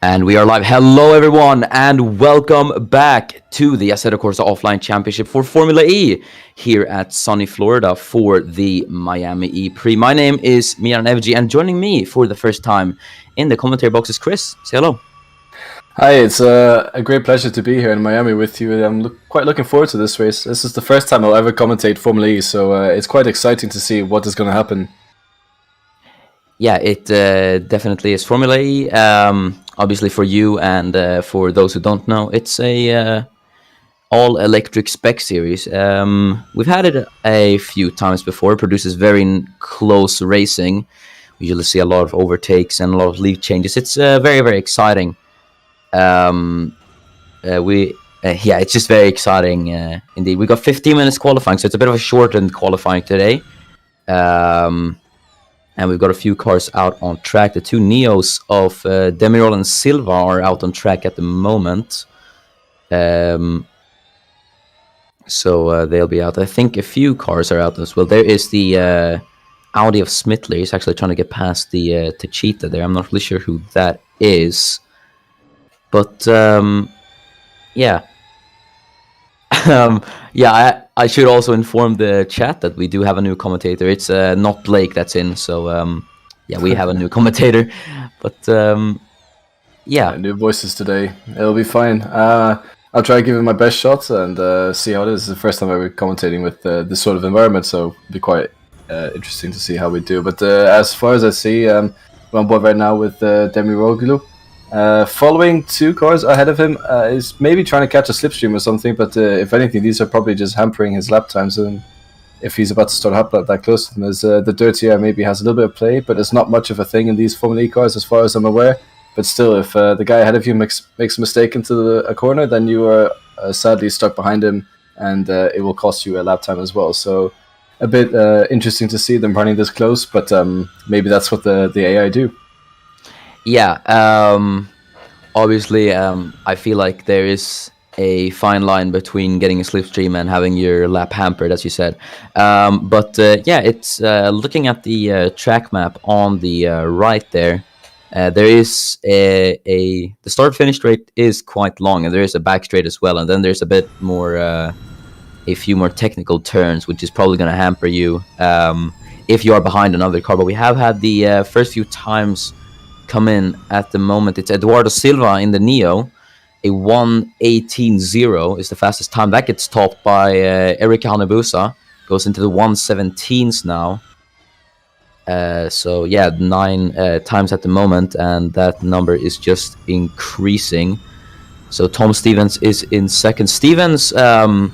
And we are live. Hello, everyone, and welcome back to the Assetto Corsa Offline Championship for Formula E here at sunny Florida for the Miami ePrix. My name is Miran Evji, and joining me for the first time in the commentary box is Chris. Say hello. Hi, it's a great pleasure to be here in Miami with you. I'm quite looking forward to this race. This is the first time I'll ever commentate Formula E, so it's quite exciting to see what is going to happen. Yeah, it definitely is Formula E. Obviously, for you and for those who don't know, it's a all-electric spec series. We've had it a few times before. It produces very close racing. We usually see a lot of overtakes and a lot of lead changes. It's very, very exciting. It's just very exciting indeed. We got 15 minutes qualifying, so it's a bit of a shortened qualifying today. And we've got a few cars out on track. The two Neos of Demirol and Silva are out on track at the moment. So they'll be out. I think a few cars are out as well. There is the Audi of Smithley. He's actually trying to get past the Techeetah there. I'm not really sure who that is. But, yeah. I should also inform the chat that we do have a new commentator. It's not Blake that's in, so we have a new commentator. But new voices today. It'll be fine. I'll try to give it my best shot and see how it is. It's the first time I've been commentating with this sort of environment, so it'll be quite interesting to see how we do. But as far as I see, I'm on board right now with Demiroglu. Following two cars ahead of him is maybe trying to catch a slipstream or something, but if anything, these are probably just hampering his lap times. And if he's about to start up that close to them, as the dirty air maybe has a little bit of play, but it's not much of a thing in these Formula E cars, as far as I'm aware. But still, if the guy ahead of you makes a mistake into a corner, then you are sadly stuck behind him, and it will cost you a lap time as well. So a bit interesting to see them running this close, but maybe that's what the AI do. Yeah, obviously, I feel like there is a fine line between getting a slipstream and having your lap hampered, as you said. It's looking at the track map on the right there. There is the start-finish straight is quite long, and there is a back straight as well. And then there's a bit more, a few more technical turns, which is probably going to hamper you if you are behind another car. But we have had the first few times come in at the moment. It's Eduardo Silva in the Neo. A 1:18.0 is the fastest time. That gets topped by Erika Hanabusa. Goes into the 1:17s now. 9 times at the moment, and that number is just increasing. So Tom Stevens is in second. Stevens and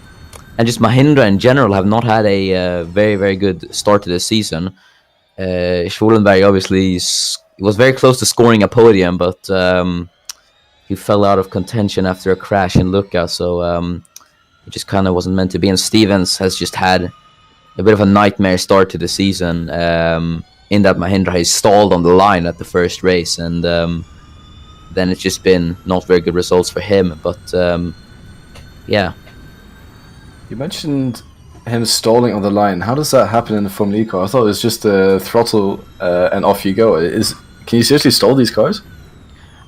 just Mahindra in general have not had a very, very good start to the season. Schwollenberg obviously was very close to scoring a podium, but he fell out of contention after a crash in Lucca, so it just kind of wasn't meant to be. And Stevens has just had a bit of a nightmare start to the season, in that Mahindra has stalled on the line at the first race, and then it's just been not very good results for him. But You mentioned him stalling on the line. How does that happen in a Formula E car? I thought it was just a throttle and off you go. Can you seriously stall these cars?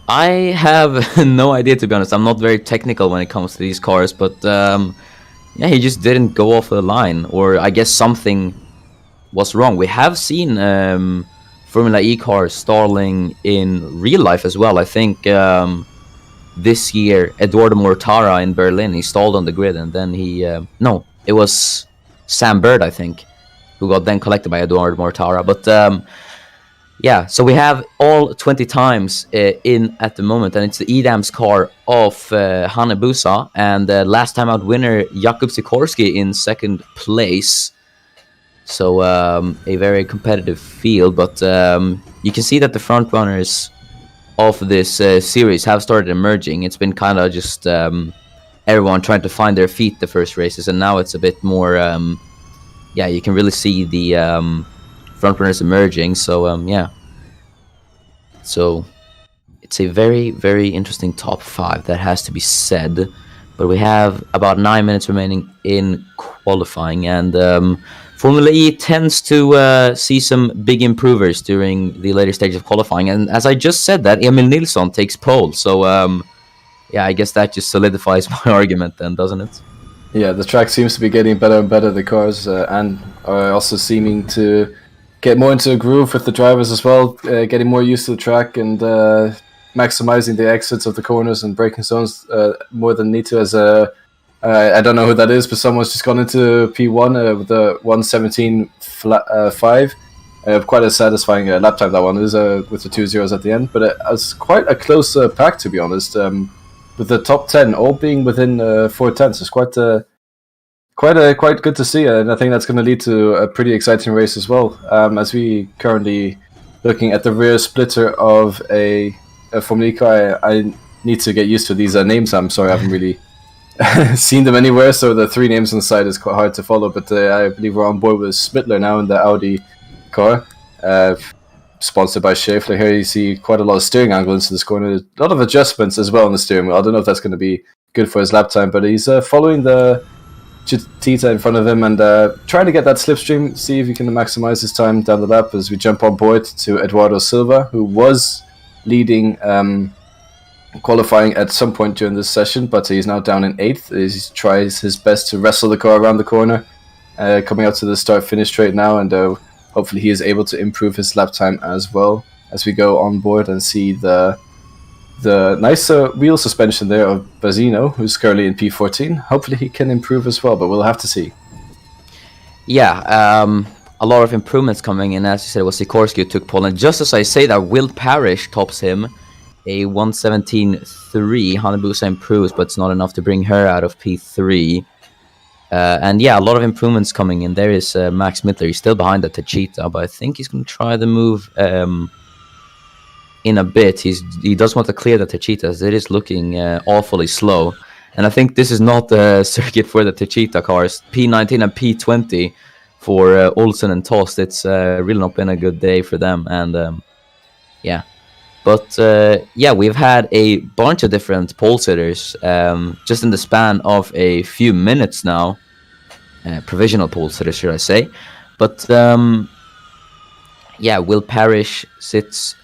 I have no idea, to be honest. I'm not very technical when it comes to these cars, but he just didn't go off the line, or I guess something was wrong. We have seen Formula E cars stalling in real life as well. I think this year, Eduardo Mortara in Berlin, he stalled on the grid, and then it was Sam Bird, I think, who got then collected by Eduardo Mortara. But so we have all 20 times in at the moment, and it's the Edam's car of Hanabusa, and last time out winner Jakub Sikorski in second place. So a very competitive field, but you can see that the front runners of this series have started emerging. It's been kind of just everyone trying to find their feet the first races, and now it's a bit more, you can really see the front runners emerging. So so it's a very, very interesting top 5, that has to be said. but we have about 9 minutes remaining in qualifying, and Formula E tends to see some big improvers during the later stages of qualifying. And as I just said, that Emil Nilsson takes pole, so yeah, I guess that just solidifies my argument then, doesn't it? Yeah, the track seems to be getting better and better, the cars, and are also seeming to get more into a groove with the drivers as well, getting more used to the track and maximizing the exits of the corners and braking zones more than need to. As I don't know who that is, but someone's just gone into P1 with a 1:17.5. Quite a satisfying lap time that one is, with the 2 zeros at the end. But it was quite a close pack, to be honest. With the top 10 all being within 4 tenths, it's quite good to see, and I think that's going to lead to a pretty exciting race as well. As we currently looking at the rear splitter of a Formula E car, I need to get used to these names. I'm sorry, I haven't really seen them anywhere, so the 3 names on the side is quite hard to follow. But I believe we're on board with Splittler now in the Audi car. Sponsored by Schaeffler. Here you see quite a lot of steering angle into this corner. A lot of adjustments as well on the steering wheel. I don't know if that's going to be good for his lap time, but he's following the Tita in front of him and trying to get that slipstream, see if he can maximize his time down the lap as we jump on board to Eduardo Silva, who was leading qualifying at some point during this session, but he's now down in 8th. He tries his best to wrestle the car around the corner, coming up to the start-finish straight now, and hopefully he is able to improve his lap time as well as we go on board and see the nice wheel suspension there of Bazzino, who's currently in P14. Hopefully he can improve as well, but we'll have to see. Yeah, a lot of improvements coming in. As you said, it was Sikorsky who took pole, and just as I say that, Will Parrish tops him, a 1:17.3. Hanebusa improves, but it's not enough to bring her out of P3. And yeah, a lot of improvements coming in. There is Max Mittler. He's still behind the Techeetah, but I think he's going to try the move in a bit. He does want to clear the Techeetah, as it is looking awfully slow. And I think this is not the circuit for the Techeetah cars. P19 and P20 for Olsen and Tost. It's really not been a good day for them. And yeah. But yeah, we've had a bunch of different pole sitters just in the span of a few minutes now. Provisional pole sitters, should I say. But yeah, Will Parrish sits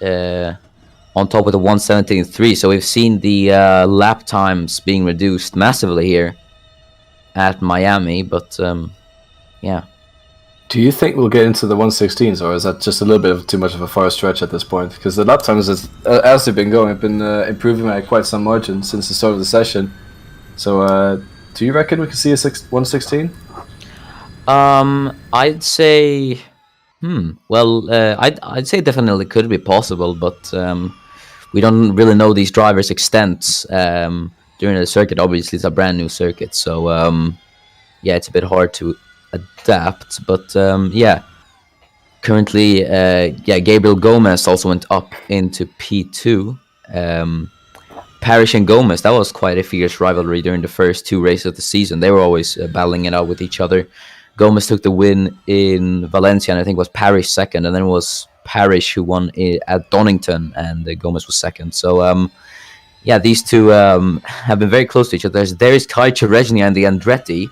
on top with a 1:17.3. So we've seen the lap times being reduced massively here at Miami. But yeah. Do you think we'll get into the 1:16s, or is that just a little bit of too much of a far stretch at this point? Because the lap times, as they've been going, have been improving by quite some margin since the start of the session. So, do you reckon we can see a 1:16? I'd say, well, I'd say definitely could be possible, but we don't really know these drivers' extents during the circuit. Obviously, it's a brand new circuit, so yeah, it's a bit hard to adapt. But yeah, currently, yeah, Gabriel Gomez also went up into P2. Parrish and Gomez, that was quite a fierce rivalry during the first 2 races of the season. They were always battling it out with each other. Gomez took the win in Valencia, and I think it was Parrish second, and then it was Parrish who won at Donington, and Gomez was second. So yeah, these two have been very close to each other. There's Kai Cherezny and the Andretti,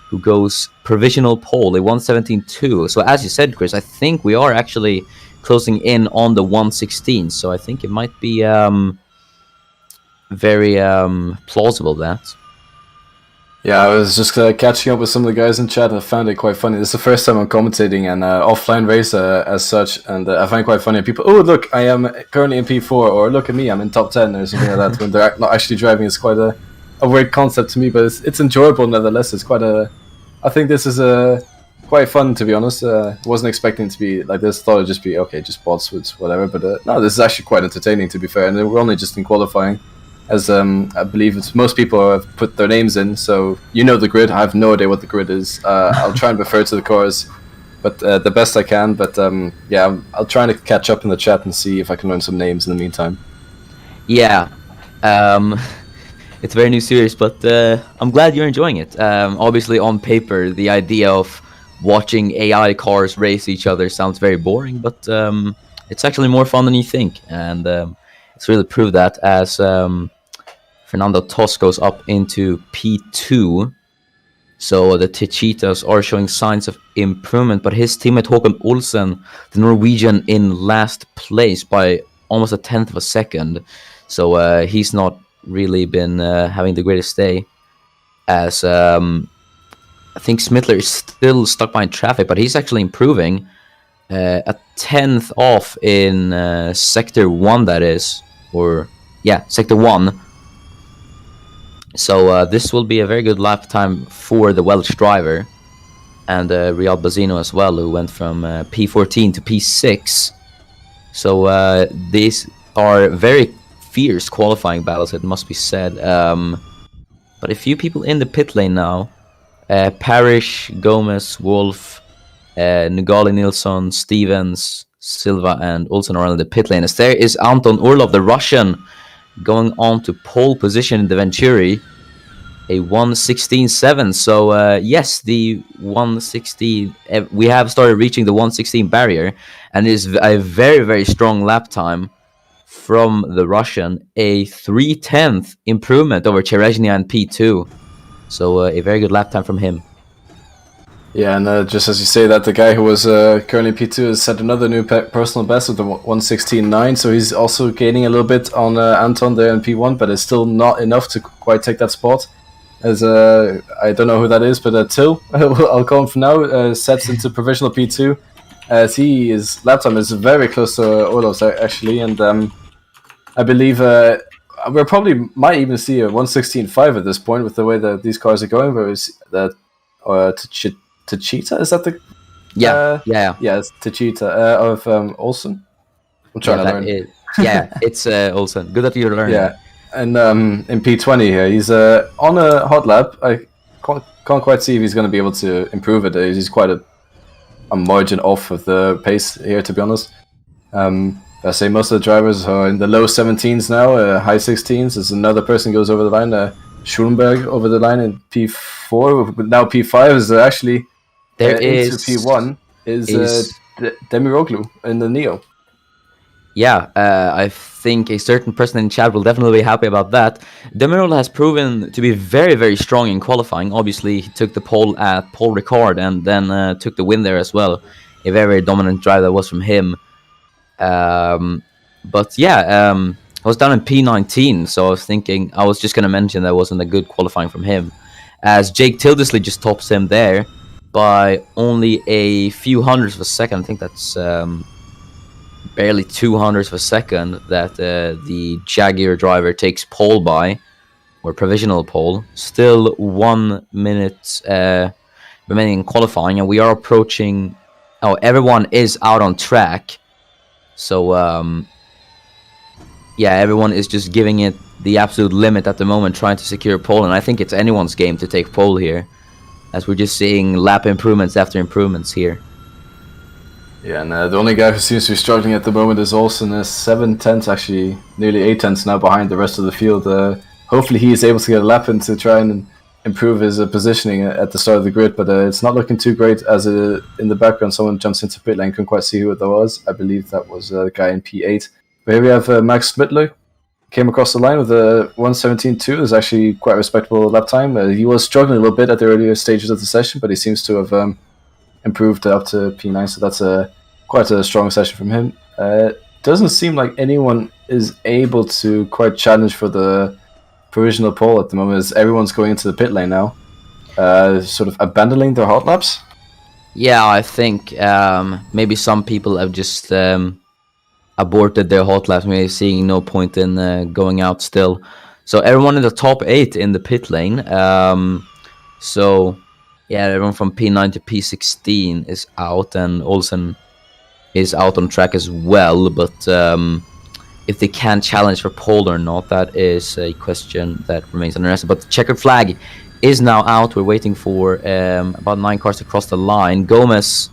who goes provisional pole, a 1:17.2. So as you said, Chris, I think we are actually closing in on the 1:16. So I think it might be very plausible that. Yeah, I was just catching up with some of the guys in chat, and I found it quite funny. This is the first time I'm commentating an offline race as such, and I find it quite funny. People, oh look, I am currently in P4, or look at me, I'm in top 10, or something like that. When they're not actually driving, it's quite a weird concept to me, but it's enjoyable nevertheless. It's quite a. I think this is quite fun, to be honest. Wasn't expecting it to be like this. Thought it'd just be okay, just bots with whatever. But no, this is actually quite entertaining, to be fair. And we're only just in qualifying, as I believe most people have put their names in. So you know the grid. I have no idea what the grid is. I'll try and refer to the cars, but the best I can. But yeah, I'll try to catch up in the chat and see if I can learn some names in the meantime. Yeah. It's a very new series, but I'm glad you're enjoying it. Obviously, on paper, the idea of watching AI cars race each other sounds very boring, but it's actually more fun than you think. And it's really proved that, as Fernando Tos goes up into P2. So the Tichitas are showing signs of improvement, but his teammate Håkon Olsen, the Norwegian, in last place by almost a tenth of a second. So he's not really been having the greatest day, as I think Smittler is still stuck behind traffic, but he's actually improving. A tenth off in Sector 1, that is. Sector 1. So this will be a very good lap time for the Welsh driver. And Riyad Bazino as well, who went from P14 to P6. So these are very fierce qualifying battles, it must be said. But a few people in the pit lane now. Parrish, Gomez, Wolf, Nugali, Nilsson, Stevens, Silva, and Olsen are in the pit lane. As there is Anton Orlov, the Russian, going on to pole position in the Venturi. A 1:16.7. So yes, the 1:16. We have started reaching the 1:16 barrier, and it is a very, very strong lap time from the Russian. A 3/10 improvement over Cherezhnia in P2. So a very good lap time from him. Yeah, and just as you say that, the guy who was currently P2 has set another new personal best with the 1:16.9, so he's also gaining a little bit on Anton there in P1, but it's still not enough to quite take that spot. As I don't know who that is, but Till, I'll call him for now, sets into provisional P2, as his lap time is very close to Orlov's actually, and I believe we probably might even see a 1:16.5 at this point with the way that these cars are going. Whereas that Tachita, is that the yeah, it's Tachita of Olsen. I'm trying to learn. It's Olsen. Good that you're learning. Yeah, and in P20 here, he's on a hot lap. I can't quite see if he's going to be able to improve it. He's quite a margin off of the pace here, to be honest. I say most of the drivers are in the low 17s now, high 16s. As another person goes over the line, Schulenberg over the line in P4, but now P5 is actually into P1 is Demiroglu in the Neo. Yeah, I think a certain person in chat will definitely be happy about that. Demiroglu has proven to be very, very strong in qualifying. Obviously, he took the pole at Paul Ricard and then took the win there as well. A very, very dominant drive that was from him. But yeah, I was down in P19, so I was just going to mention that wasn't a good qualifying from him, as Jake Tildesley just tops him there by only a few hundredths of a second. I think that's barely 200ths of a second that the Jaguar driver takes pole by, or provisional pole. Still 1 minute remaining in qualifying, and we are approaching. Oh, everyone is out on track. So, everyone is just giving it the absolute limit at the moment, trying to secure pole, and I think it's anyone's game to take pole here, as we're just seeing lap improvements after improvements here. Yeah, and the only guy who seems to be struggling at the moment is Olsen, 7/10, actually nearly 8/10 now behind the rest of the field. Hopefully he is able to get a lap in to try and improve his positioning at the start of the grid, but it's not looking too great, as in the background someone jumps into pit lane. Couldn't quite see who that was. I believe that was a guy in P8. But here we have Max Smittler, came across the line with a 1:17.2. Is actually quite a respectable lap time. He was struggling a little bit at the earlier stages of the session, but he seems to have improved up to P9, so that's quite a strong session from him. Doesn't seem like anyone is able to quite challenge for the provisional pole at the moment, as everyone's going into the pit lane now, sort of abandoning their hot laps. Yeah, I think maybe some people have just aborted their hot laps, maybe seeing no point in going out still. So everyone in the top 8 in the pit lane. Everyone from P9 to P16 is out, and Olsen is out on track as well, but if they can challenge for pole or not, that is a question that remains unanswered. But the checkered flag is now out. We're waiting for about 9 cars to cross the line. Gomez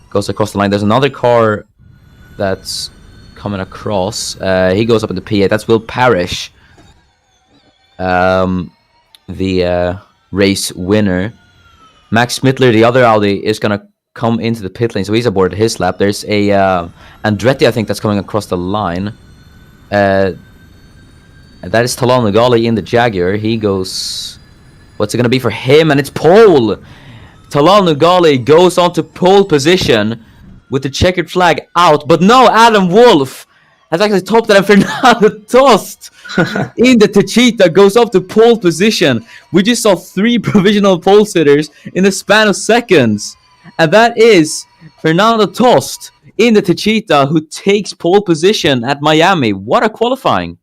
goes across the line. There's another car that's coming across. He goes up into P8. That's Will Parrish, the race winner. Max Smittler, the other Audi, is going to come into the pit lane, so he's aboard his lap. There's a Andretti, I think, that's coming across the line. And that is Talon Nugali in the Jaguar. He goes... What's it going to be for him? And it's pole! Talon Nugali goes on to pole position with the checkered flag out. But no, Adam Wolf has actually topped that, and Fernando Tost in the Techeetah goes up to pole position. We just saw 3 provisional pole sitters in the span of seconds. And that is Fernando Tost in the Techeetah who takes pole position at Miami. What a qualifying.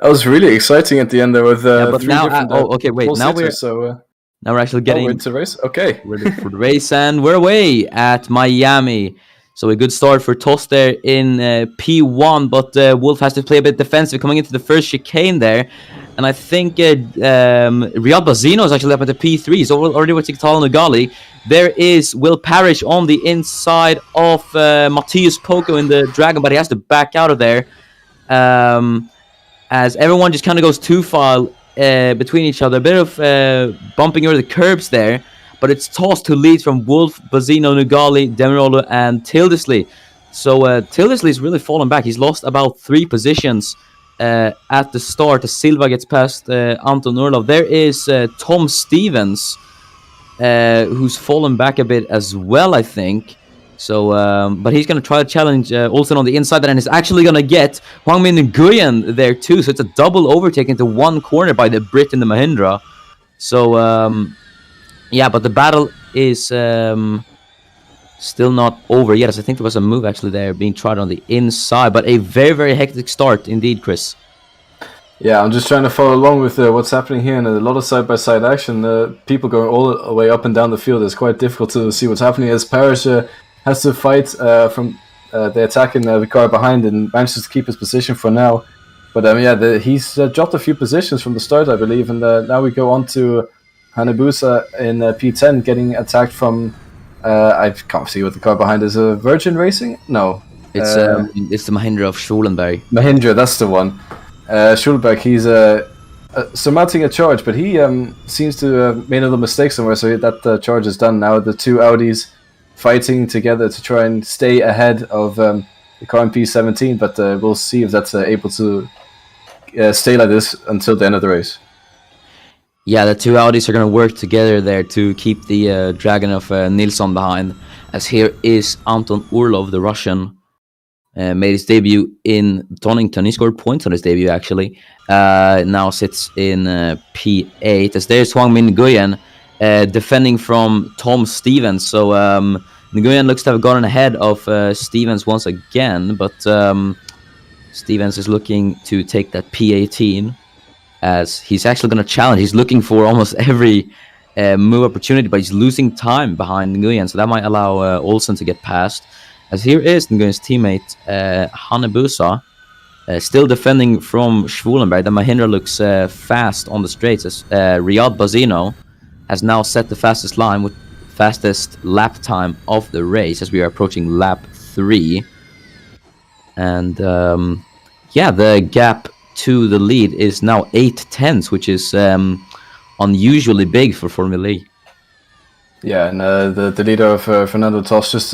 That was really exciting at the end there with But 3 now, different okay, wait. pole Now sitters, so now we're actually getting into the race. Okay, ready for the race, and we're away at Miami. So a good start for Tost there in P1, but Wolf has to play a bit defensive coming into the first chicane there. And I think Riyad Bazino is actually up at the P3, so already with Talon Nugali. There is Will Parrish on the inside of Matthias Poco in the Dragon, but he has to back out of there. As everyone just kind of goes two-file between each other. A bit of bumping over the curbs there. But it's Tost who leads from Wolf, Bazino, Nugali, Demirolo, and Tildesley. So Tildesley is really fallen back. He's lost about 3 positions at the start. As Silva gets past Anton Urlov. There is Tom Stevens, who's fallen back a bit as well, I think. So, but he's going to try to challenge Olsen on the inside, and is actually going to get Hwang Min Nguyen there too. So it's a double overtake into one corner by the Brit in the Mahindra. So, yeah, but the battle is still not over yet, as I think there was a move actually there being tried on the inside. But a very, very hectic start indeed, Chris. Yeah, I'm just trying to follow along with what's happening here, and a lot of side-by-side action. People going all the way up and down the field. It's quite difficult to see what's happening as Parrish has to fight from the attack in the car behind and manages to keep his position for now. But yeah, he's dropped a few positions from the start, I believe, and now we go on to Hanebusa in P10 getting attacked from... I can't see what the car behind is. Virgin Racing? No. It's the Mahindra of Schulenberg. Mahindra, that's the one. Schulenberg, he's so mounting a charge, but he seems to have made a little mistake somewhere, so that charge is done now. The 2 Audis fighting together to try and stay ahead of the car in P17, but we'll see if that's able to stay like this until the end of the race. Yeah, the 2 Audis are going to work together there to keep the Dragon of Nilsson behind. As here is Anton Urlov, the Russian. Made his debut in Donington. He scored points on his debut, actually. Now sits in P8. As there's Hwang Min Nguyen defending from Tom Stevens. So Nguyen looks to have gotten ahead of Stevens once again. But Stevens is looking to take that P18. As he's actually going to challenge. He's looking for almost every move opportunity, but he's losing time behind Nguyen, so that might allow Olsen to get past. As here is Nguyen's teammate, Hanebusa, still defending from Schwulenberg. The Mahindra looks fast on the straights, as Riyad Bazino has now set the fastest line with fastest lap time of the race, as we are approaching lap 3. And yeah, the gap to the lead is now 8/10, which is unusually big for Formula E. Yeah, and the leader of Fernando Tost just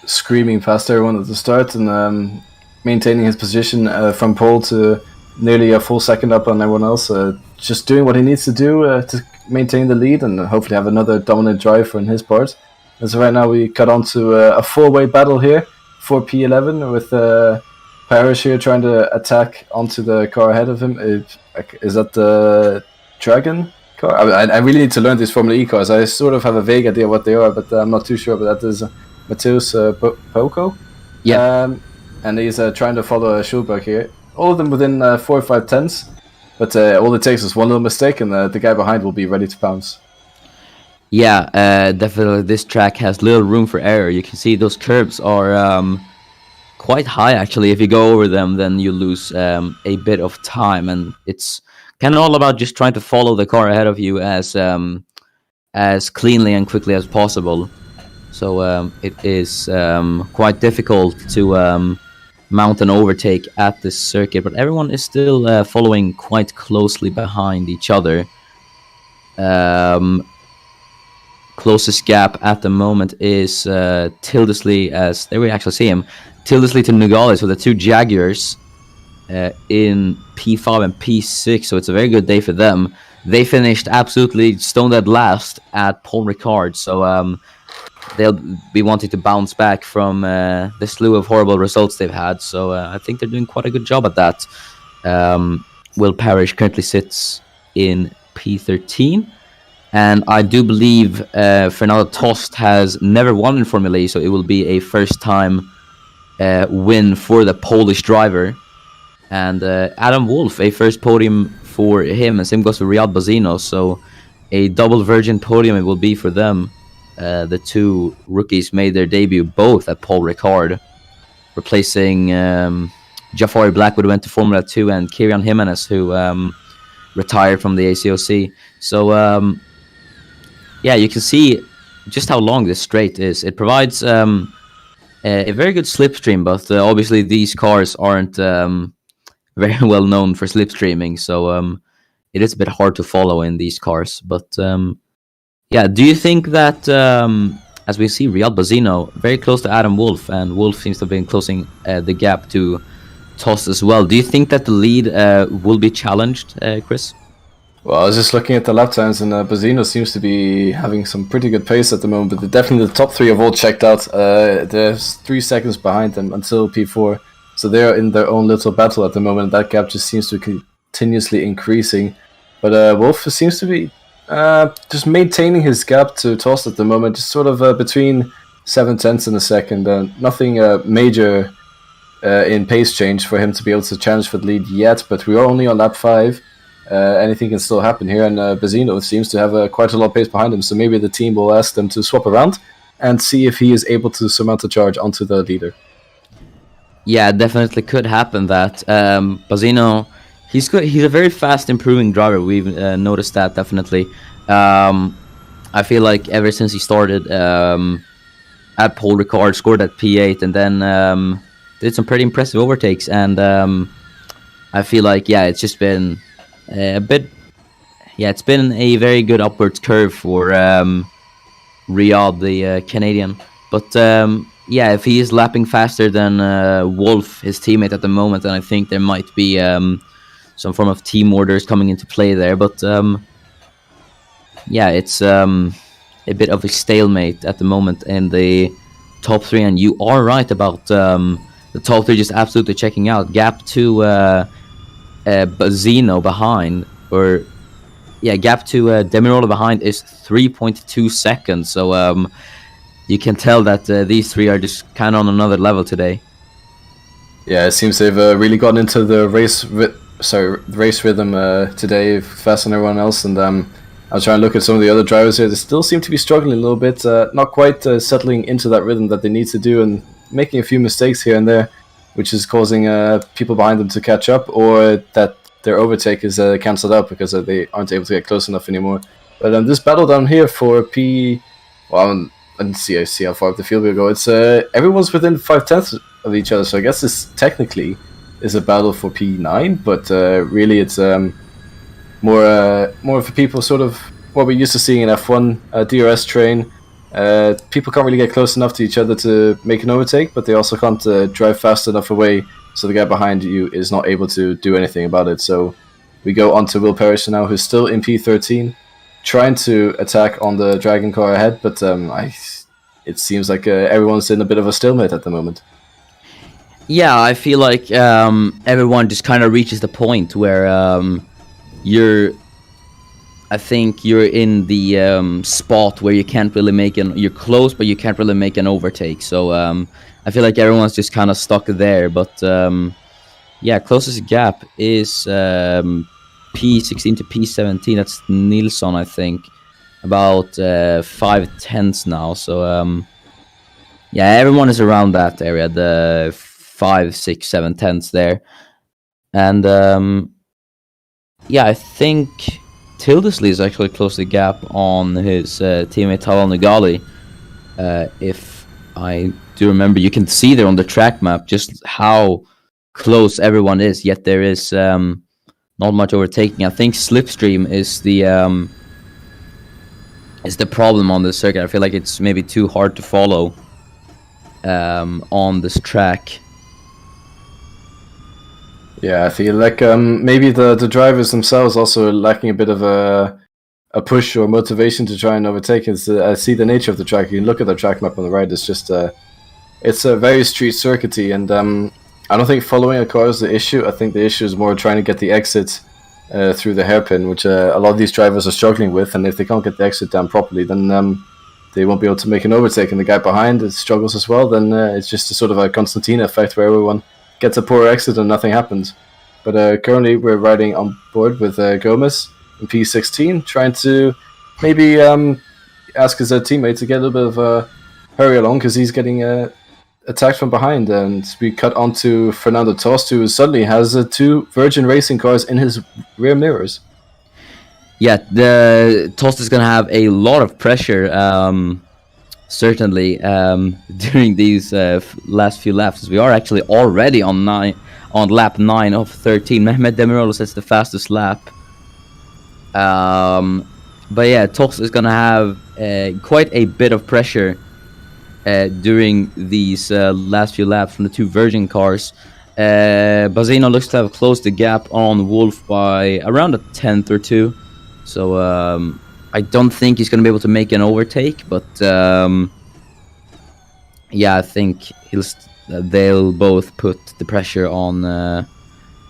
screaming past everyone at the start and maintaining his position from pole to nearly a full second up on everyone else. Just doing what he needs to do to maintain the lead and hopefully have another dominant drive on his part. And so right now we cut on to a 4-way battle here for P11 with Parrish here trying to attack onto the car ahead of him. Is that the Dragon car? I really need to learn these Formula E cars. I sort of have a vague idea what they are, but I'm not too sure. But that is Matheus Poco. Yeah. And he's trying to follow Schulberg here. All of them within 4 or 5 tenths. But all it takes is one little mistake and the guy behind will be ready to pounce. Yeah, definitely this track has little room for error. You can see those curbs are quite high, actually. If you go over them, then you lose a bit of time, and it's kind of all about just trying to follow the car ahead of you as cleanly and quickly as possible. So it is quite difficult to mount an overtake at this circuit, but everyone is still following quite closely behind each other. Closest gap at the moment is Tildesley, as there we actually see him. Tildesley to Nogales with the 2 Jaguars. in P5 and P6, so it's a very good day for them. They finished absolutely stone dead last at Paul Ricard, so they'll be wanting to bounce back from the slew of horrible results they've had. So I think they're doing quite a good job at that. Will Parrish currently sits in P13. And I do believe Fernando Tost has never won in Formula E, so it will be a first-time win for the Polish driver. And Adam Wolf, a first podium for him, and same goes for Riyad Bazino. So a double virgin podium it will be for them. The two rookies made their debut both at Paul Ricard, replacing Jafari Blackwood, who went to Formula 2, and Kieran Jimenez, who retired from the ACOC. So yeah, you can see just how long this straight is. It provides a very good slipstream, but obviously these cars aren't very well known for slipstreaming, so it is a bit hard to follow in these cars. But yeah, do you think that, as we see Riyad Bazino very close to Adam Wolf, and Wolf seems to have been closing the gap to Tost as well, do you think that the lead will be challenged, Chris? Well, I was just looking at the lap times, and Bazino seems to be having some pretty good pace at the moment, but definitely the top three have all checked out. There's 3 seconds behind them until P4, so they're in their own little battle at the moment. That gap just seems to be continuously increasing. But Wolf seems to be just maintaining his gap to Tost at the moment, just sort of between 7/10 in a second. Nothing major in pace change for him to be able to challenge for the lead yet, but we are only on lap 5. Anything can still happen here, and Bazino seems to have quite a lot of pace behind him, so maybe the team will ask them to swap around and see if he is able to surmount the charge onto the leader. Yeah, definitely could happen that. Bazino, he's good. He's a very fast improving driver. We've noticed that, definitely. I feel like ever since he started at Paul Ricard, scored at P8, and then did some pretty impressive overtakes, and I feel like, yeah, it's just been a bit, yeah, it's been a very good upwards curve for Riyad, the Canadian. But yeah, if he is lapping faster than Wolf, his teammate at the moment, then I think there might be some form of team orders coming into play there. But yeah, it's a bit of a stalemate at the moment in the top 3, and you are right about the top 3 just absolutely checking out. Gap to Bazino behind, or yeah, gap to Demirola behind is 3.2 seconds. So you can tell that these 3 are just kind of on another level today. Yeah, it seems they've really gotten into the race rhythm today, faster than everyone else. And I'll try and look at some of the other drivers here. They still seem to be struggling a little bit, not quite settling into that rhythm that they need to do, and making a few mistakes here and there, which is causing people behind them to catch up, or that their overtake is cancelled out because they aren't able to get close enough anymore. But this battle down here for P... Well, I didn't see how far up the field we go. It's everyone's within 5/10 of each other, so I guess this technically is a battle for P9, but really it's more for people sort of what we're used to seeing in F1, DRS train. People can't really get close enough to each other to make an overtake, but they also can't drive fast enough away, so the guy behind you is not able to do anything about it. So we go on to Will Parrish now, who's still in P13, trying to attack on the Dragon car ahead, but it seems like everyone's in a bit of a stalemate at the moment. Yeah, I feel like everyone just kind of reaches the point where I think you're in the spot where you can't really you're close, but you can't really make an overtake. So I feel like everyone's just kind of stuck there. But yeah, closest gap is P16 to P17. That's Nilsson, I think, about 5/10 now. So yeah, everyone is around that area, the 5, 6, 7/10 there, and yeah, I think Tildesley is actually close the gap on his teammate Talal Nugali. If I do remember, you can see there on the track map just how close everyone is, yet there is not much overtaking. I think slipstream is the problem on this circuit. I feel like it's maybe too hard to follow on this track. Yeah, I feel like maybe the drivers themselves also lacking a bit of a push or motivation to try and overtake. I see the nature of the track. You can look at the track map on the right. It's just it's a very street circuity, and I don't think following a car is the issue. I think the issue is more trying to get the exit through the hairpin, which a lot of these drivers are struggling with. And if they can't get the exit down properly, then they won't be able to make an overtake. And the guy behind struggles as well. Then it's just a sort of a Constantina effect where everyone gets a poor exit and nothing happens. But currently we're riding on board with Gomez in P16, trying to maybe ask his teammate to get a little bit of a hurry along because he's getting attacked from behind, and we cut onto Fernando Tost, who suddenly has 2 Virgin Racing cars in his rear mirrors. Yeah, the Tost is gonna have a lot of pressure, certainly, during these last few laps. We are actually already on lap 9 of 13. Mehmet Demirolu sets the fastest lap. But yeah, Tost is gonna have quite a bit of pressure during these last few laps from the 2 Virgin cars. Bazino looks to have closed the gap on Wolf by around a tenth or 2. So I don't think he's going to be able to make an overtake, but yeah, I think they'll both put the pressure on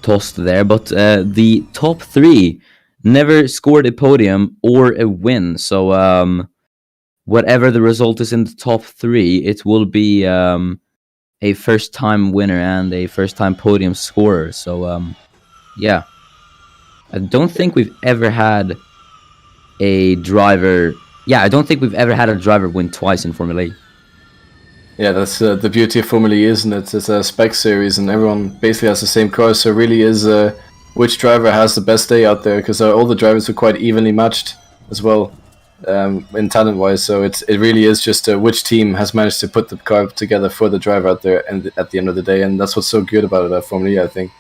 Tost there. But the top 3 never scored a podium or a win, so whatever the result is in the top 3, it will be a first-time winner and a first-time podium scorer. So yeah, I don't think we've ever had a driver. Yeah, I don't think we've ever had a driver win twice in Formula E. Yeah, that's the beauty of Formula E, isn't it? It's a spec series, and everyone basically has the same car. So it really is which driver has the best day out there, because all the drivers are quite evenly matched as well in talent-wise. So it really is just which team has managed to put the car together for the driver out there, and at the end of the day, and that's what's so good about it, Formula E, I think.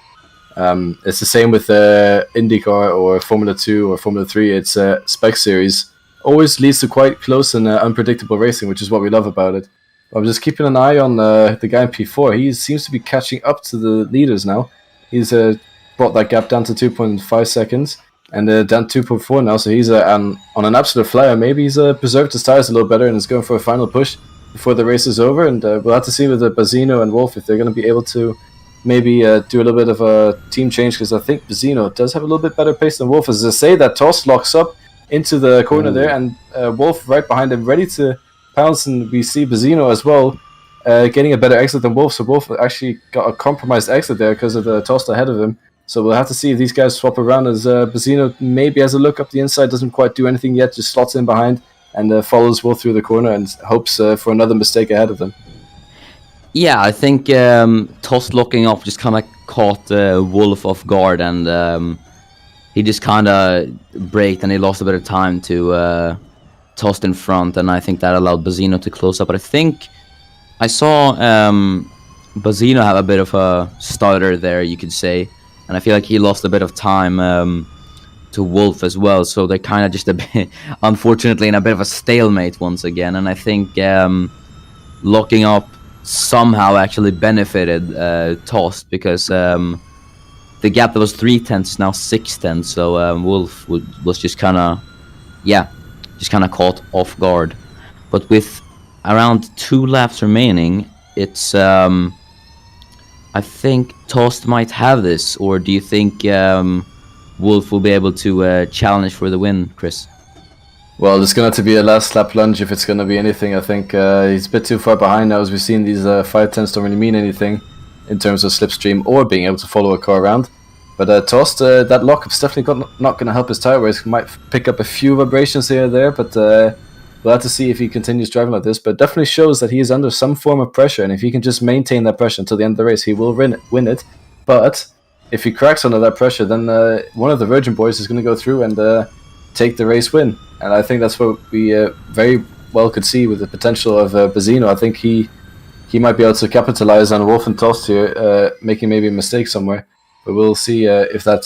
It's the same with IndyCar or Formula 2 or Formula 3. It's a spec series. Always leads to quite close and unpredictable racing, which is what we love about it. I'm just keeping an eye on the guy in P4. He seems to be catching up to the leaders now. He's brought that gap down to 2.5 seconds and down 2.4 now. So he's on an absolute flyer. Maybe he's preserved his tires a little better and is going for a final push before the race is over. And we'll have to see with Bazino and Wolf if they're going to be able to maybe do a little bit of a team change, because I think Bazino does have a little bit better pace than Wolf. As I say, that Tost locks up into the corner there, and Wolf right behind him, ready to pounce, and we see Bazino as well getting a better exit than Wolf. So Wolf actually got a compromised exit there because of the Tost ahead of him. So we'll have to see if these guys swap around, as Bazino maybe has a look up the inside, doesn't quite do anything yet, just slots in behind and follows Wolf through the corner and hopes for another mistake ahead of them. Yeah, I think Tost locking up just kind of caught Wolf off guard, and he just kind of braked and he lost a bit of time to Tost in front, and I think that allowed Bazino to close up. But I think I saw Bazino have a bit of a stutter there, you could say, and I feel like he lost a bit of time to Wolf as well, so they're kind of just a bit, unfortunately, in a bit of a stalemate once again. And I think locking up somehow actually benefited Tost, because the gap that was 3/10 is now 6/10, so Wolf was just kind of caught off guard. But with around 2 laps remaining, it's I think Tost might have this, or do you think Wolf will be able to challenge for the win, Chris? Well, there's going to have to be a last lap lunge if it's going to be anything. I think he's a bit too far behind now. As we've seen, these 5/10s don't really mean anything in terms of slipstream or being able to follow a car around. But Tost, that lockup's definitely not going to help his tire race. He might pick up a few vibrations here or there, but we'll have to see if he continues driving like this. But it definitely shows that he is under some form of pressure, and if he can just maintain that pressure until the end of the race, he will win it. But if he cracks under that pressure, then one of the Virgin boys is going to go through and take the race win. And I think that's what we very well could see with the potential of Bazino. I think he might be able to capitalize on Wolf and Tost here, making maybe a mistake somewhere. But we'll see if that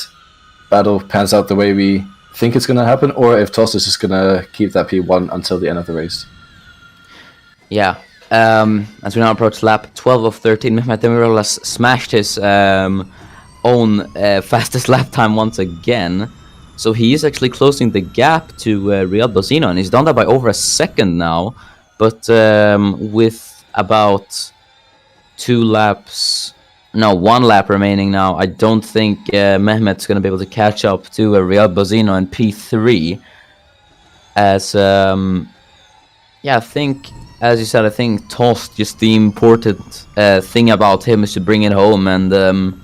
battle pans out the way we think it's going to happen, or if Tost is just going to keep that P1 until the end of the race. Yeah. As we now approach lap 12 of 13, Mehmet Demirel has smashed his own fastest lap time once again. So he is actually closing the gap to Riyad Bozino, and he's done that by over a second now. But with about 1 lap remaining now, I don't think Mehmet's going to be able to catch up to Riyad Bozino in P3. As, I think, as you said, I think Tost, just the important thing about him is to bring it home and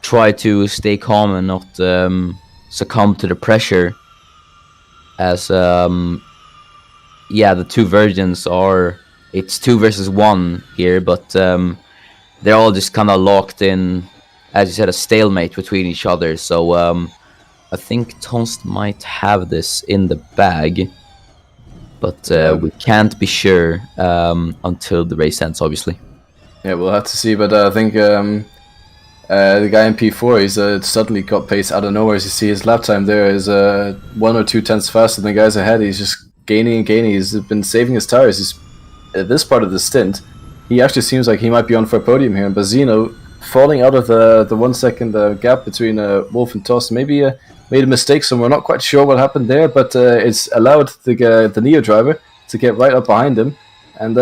try to stay calm and not succumb to the pressure. As, the two versions are, it's 2 versus 1 here, but they're all just kind of locked in, as you said, a stalemate between each other. So I think Tost might have this in the bag, but we can't be sure until the race ends, obviously. Yeah, we'll have to see, but I think the guy in P4, he's suddenly got pace out of nowhere. As you see, his lap time there is 1 or 2 tenths faster than the guys ahead. He's just gaining and gaining. He's been saving his tires. He's, at this part of the stint, he actually seems like he might be on for a podium here. And Bozino falling out of the 1 second gap between Wolf and Tost. Maybe made a mistake somewhere. Not quite sure what happened there, but it's allowed the Neo driver to get right up behind him. And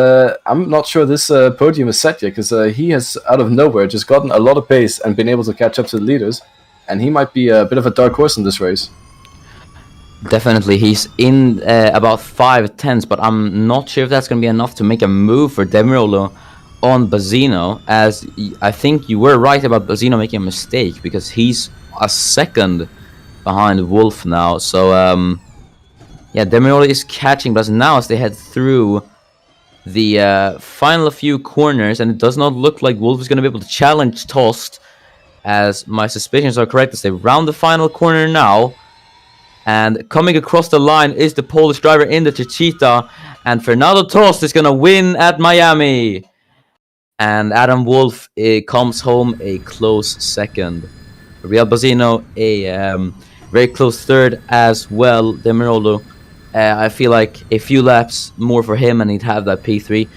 I'm not sure this podium is set yet, because he has, out of nowhere, just gotten a lot of pace and been able to catch up to the leaders. And he might be a bit of a dark horse in this race. Definitely, he's in about 5 tenths, but I'm not sure if that's going to be enough to make a move for Demirolo on Bozino, as I think you were right about Bozino making a mistake, because he's a second behind Wolf now. So, Demirolo is catching, but now as they head through the final few corners, and it does not look like Wolf is going to be able to challenge Tost, as my suspicions are correct, as they round the final corner now. And coming across the line is the Polish driver in the Chichita. And Fernando Tost is going to win at Miami. And Adam Wolf comes home a close second. Riyad Bozino a very close third as well. Demirolo, I feel like a few laps more for him and he'd have that P3.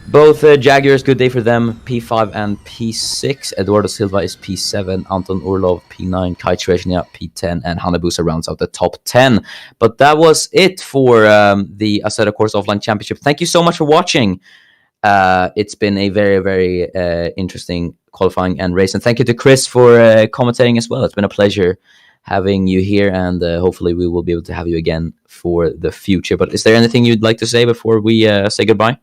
Both Jaguars, good day for them, P5 and P6. Eduardo Silva is P7, Anton Orlov P9, Kai Trezhnia P10, and Hanabusa rounds out the top 10. But that was it for the Assetto Corsa Offline Championship. Thank you so much for watching. It's been a very, very interesting qualifying and race. And thank you to Chris for commentating as well. It's been a pleasure having you here, and hopefully we will be able to have you again for the future. But is there anything you'd like to say before we say goodbye?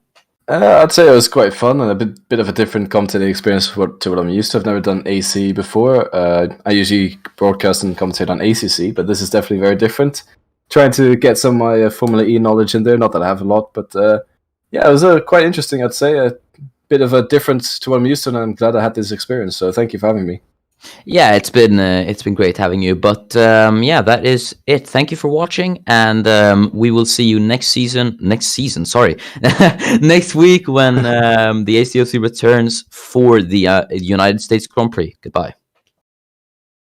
I'd say it was quite fun and a bit of a different commentating experience to what I'm used to. I've never done AC before. I usually broadcast and commentate on ACC, but this is definitely very different. Trying to get some of my Formula E knowledge in there. Not that I have a lot, but it was quite interesting, I'd say. A bit of a difference to what I'm used to, and I'm glad I had this experience. So thank you for having me. Yeah, it's been great having you. But that is it. Thank you for watching, and we will see you next week when the ACOC returns for the United States Grand Prix. Goodbye.